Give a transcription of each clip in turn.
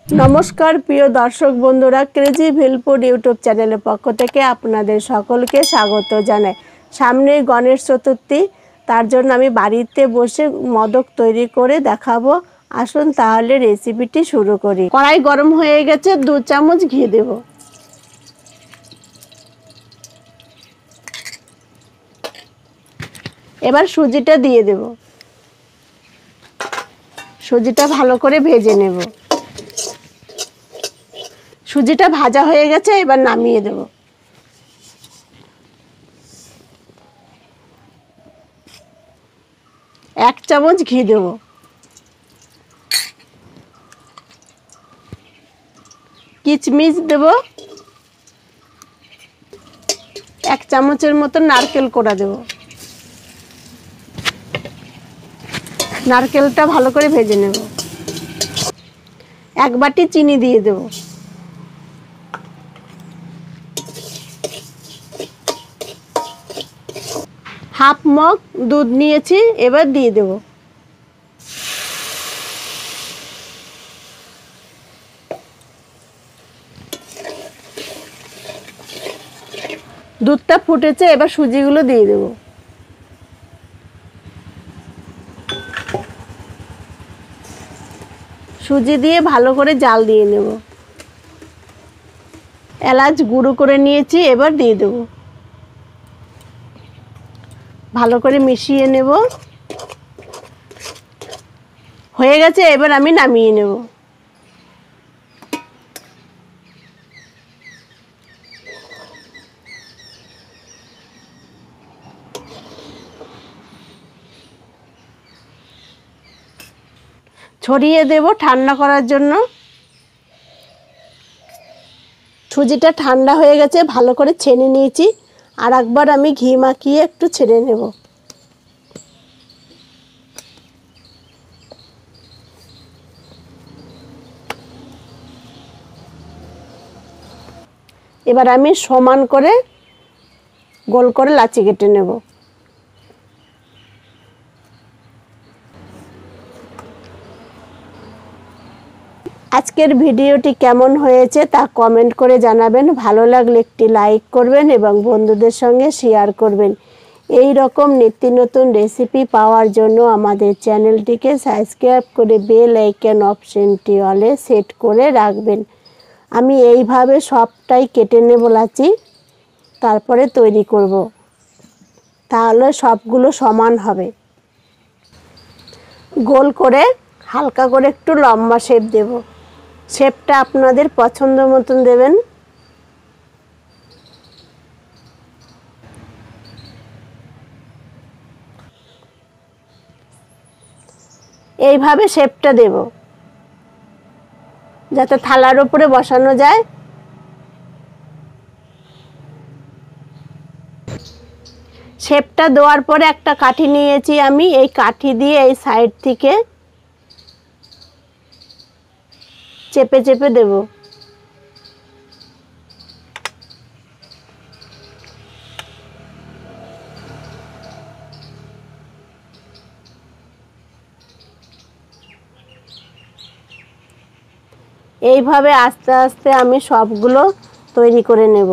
নমস্কার প্রিয় দর্শক বন্ধুরা, ক্রেজি ভিলফুড ইউটিউব চ্যানেলের পক্ষ থেকে আপনাদের সকলকে স্বাগত জানাই। সামনে গণেশ চতুর্থী, তার জন্য আমি বাড়িতে বসে মোদক তৈরি করে দেখাবো। আসুন তাহলে রেসিপিটি শুরু করি। কড়াই গরম হয়ে গেছে, 2 চামচ ঘি দেব। এবার সুজিটা দিয়ে দেব। সুজিটা ভালো করে ভেজে নেব। সুজিটা ভাজা হয়ে গেছে, এবার নামিয়ে দেব। এক চামচ ঘি দেব। কিশমিশ দেব। 1 চামচের মতো নারকেল কোড়া দেব। নারকেলটা ভালো করে ভেজে নেব। 1 বাটি চিনি দিয়ে দেব। হাফ মগ দুধ নিয়েছি, এবার দিয়ে দেব। দুধটা ফুটেছে, এবার সুজিগুলো দিয়ে দেব। সুজি দিয়ে ভালো করে জাল দিয়ে নেব। এলাচ গুঁড়ো করে নিয়েছি, এবার দিয়ে দেব। ভালো করে মিশিয়ে নেব। হয়ে গেছে, এবার আমি নামিয়ে নেব। ছড়িয়ে দেব ঠান্ডা করার জন্য। সুজিটা ঠান্ডা হয়ে গেছে, ভালো করে ছেনে নিয়েছি। আর একবার আমি ঘি মাখিয়ে একটু ছেড়ে নেব। এবার আমি সমান করে গোল করে লাচি কেটে নেব। আজকের ভিডিওটি কেমন হয়েছে তা কমেন্ট করে জানাবেন। ভালো লাগলে একটি লাইক করবেন এবং বন্ধুদের সঙ্গে শেয়ার করবেন। এই রকম নিত্য নতুন রেসিপি পাওয়ার জন্য আমাদের চ্যানেলটিকে সাবস্ক্রাইব করে বেল আইকন অপশনটি অলে সেট করে রাখবেন। আমি এইভাবে সবটাই কেটে নেব লাচি, তারপরে তৈরি করব। তাহলে সবগুলো সমান হবে। গোল করে হালকা করে একটু লম্বা শেপ দেব। শেপটা আপনাদের পছন্দ মতন দেবেন। এইভাবে শেপটা দেব যাতে থালার উপরে বসানো যায়। শেপটা দেওয়ার পরে একটা কাঠি নিয়েছি আমি, এই কাঠি দিয়ে এই সাইড থেকে চেপে চেপে দেব। এইভাবে আস্তে আস্তে আমি সবগুলো তৈরি করে নেব।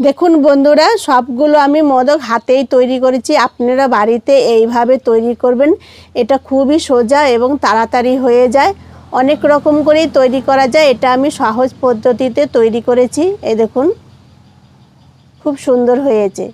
দেখুন বন্ধুরা, সবগুলো আমি মোদক হাতেই তৈরি করেছি। আপনারা বাড়িতে এইভাবে তৈরি করবেন। এটা খুবই সোজা এবং তাড়াতাড়ি হয়ে যায়। অনেক রকম করেই তৈরি করা যায়, এটা আমি সহজ পদ্ধতিতে তৈরি করেছি। এই দেখুন, খুব সুন্দর হয়েছে।